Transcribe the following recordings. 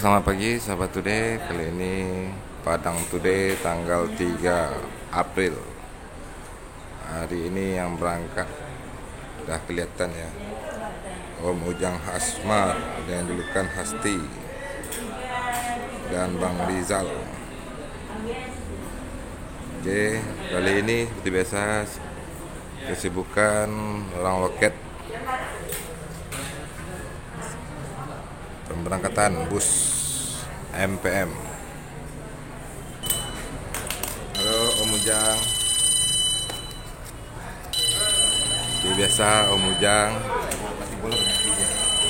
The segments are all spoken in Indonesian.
selamat pagi sahabat Today. Kali ini Padang Today tanggal 3 April. Hari ini yang berangkat udah kelihatan ya, Om Ujang Hasmar dengan julukan Hasti dan Bang Rizal. Oke, kali ini seperti biasa kesibukan orang loket pemberangkatan bus MPM. Halo Om Ujang. Seperti biasa Om Ujang.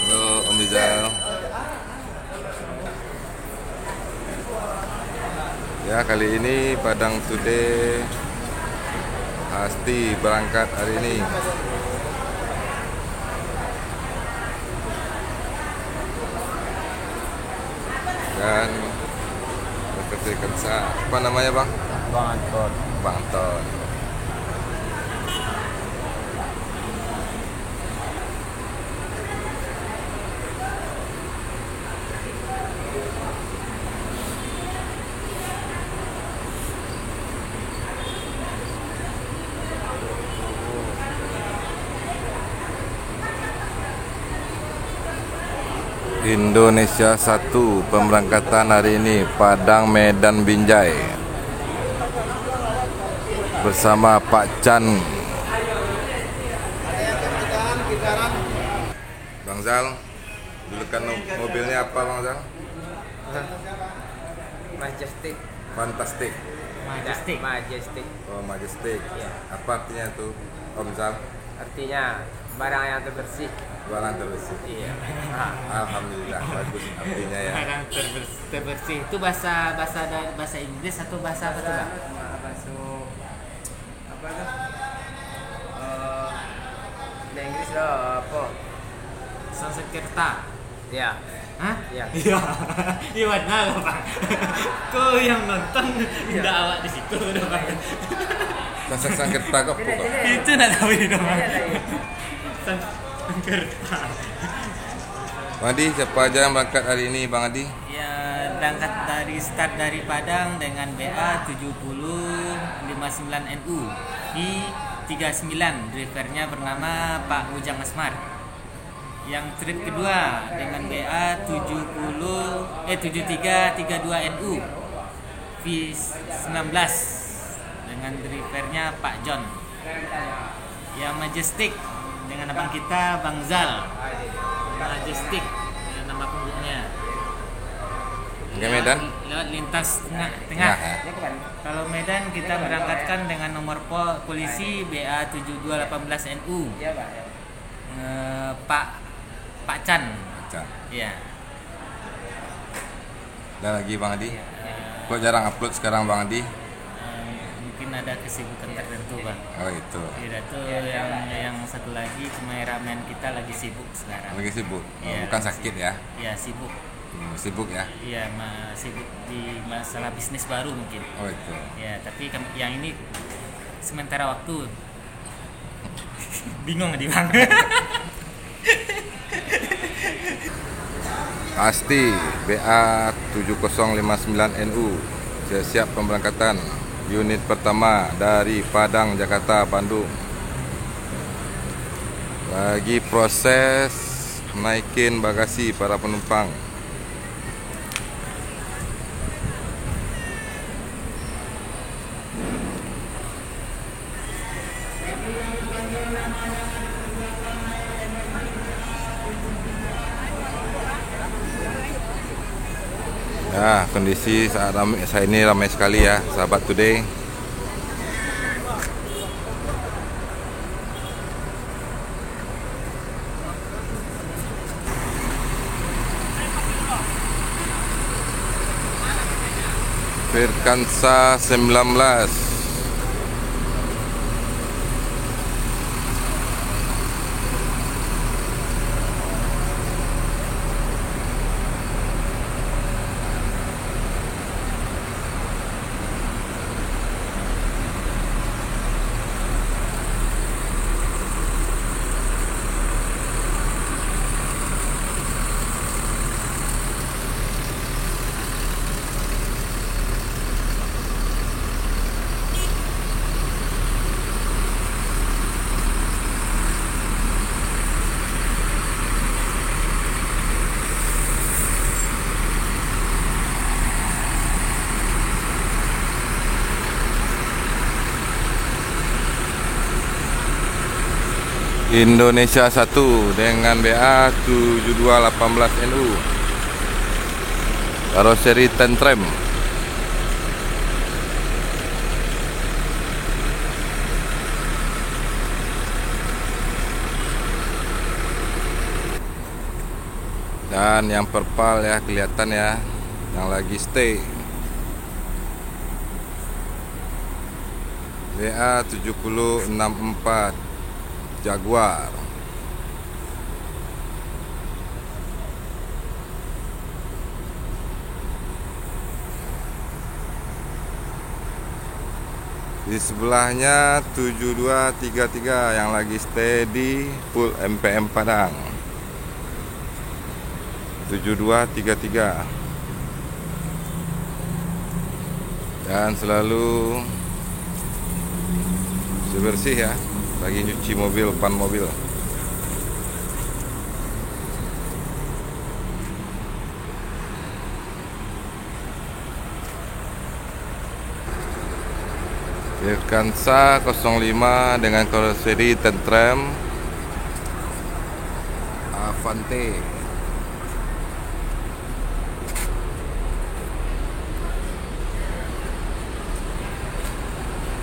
Halo Om Rizal. Ya, kali ini Padang Today Hasti berangkat hari ini. Dan rekan apa namanya Bang? Bang Anton. Bang Anton. Indonesia 1 pemberangkatan hari ini Padang Medan Binjai bersama Pak Chan. Bang Zal, julukan mobilnya apa Bang Zal? Majestic. Fantastic. Majestic. Oh, Majestic. Ya. Apa artinya tuh Om Zal? Artinya barang yang terbersih. Barang terbersih. Iya. Alhamdulillah, bagus artinya ya. Barang terbersih itu bahasa Inggris atau bahasa apa tuh Bang? Bahasa apa tuh? Di Inggris loh apa? Sanskerta. Ya. Hah? Iya. Iya. Iya benar loh Bang. Kau yang nonton udah awak di situ udah Bang. Sanskerta kok kok. Itu enggak tahu itu Bang. Iya. Sanskerta. Bang Adi, siapa aja yang berangkat hari ini Bang Adi? Ya, berangkat dari start dari Padang dengan BA 7059NU I39. Drivernya bernama Pak Ujang Hasmar. Yang trip kedua dengan BA 7332NU V19 dengan drivernya Pak John. Yang Majestic dengan abang kita Bang Zal. Majestic dengan nama punggungnya. Ke Medan? Lewat lintas tengah. Ya. Kalau Medan kita berangkatkan dengan nomor polisi BA 7218NU. Iya, Pak. Pak Chan. Chan. Iya. Dan lagi Bang Adi? Ya, Kok jarang upload sekarang Bang Adi? mungkin ada kesibukan tertentu Bang. Oh itu. Iya tuh yang satu lagi kameramen kita lagi sibuk sekarang. Lagi sibuk? Iya, Bukan sakit ya? Iya sibuk. Sibuk ya? Iya sibuk di masalah bisnis baru mungkin. Oh itu. Ya tapi yang ini sementara waktu. Bingung di Bang. Hasti BA 7059NU siap pemberangkatan unit pertama dari Padang, Jakarta, Bandung. Lagi proses naikin bagasi para penumpang. Ya, kondisi saat saya ini ramai sekali ya, sahabat Today. Firkansa 19. Indonesia 1 dengan BA 7218 NU. Karoseri Tentrem. Dan yang purple ya, kelihatan ya, yang lagi stay. BA 7064 Jaguar. Di sebelahnya 7233 yang lagi stay di full MPM Padang. 7233. Dan selalu bersih ya, lagi nyuci mobil, ban mobil. Irkansa 05 dengan karoseri Tentrem Avante.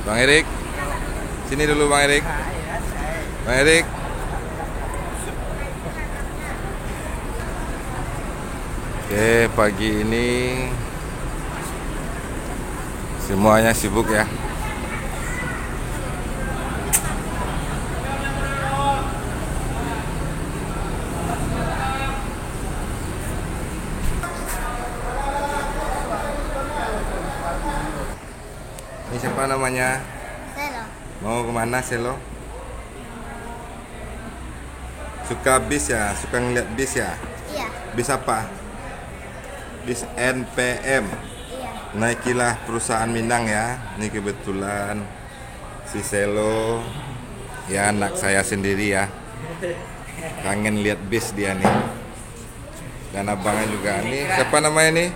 Bang Erik, sini dulu Bang Erik. Bang Erik. Oke, pagi ini semuanya sibuk ya. Ini siapa namanya? Selo. Mau kemana Selo? Suka bis ya? Suka ngeliat bis ya? Iya. Bis apa? Bis NPM. Iya. Naikilah perusahaan Minang ya. Ini kebetulan si Selo, ya anak saya sendiri ya, kangen lihat bis dia nih. Dan abangnya juga nih. Siapa namanya nih?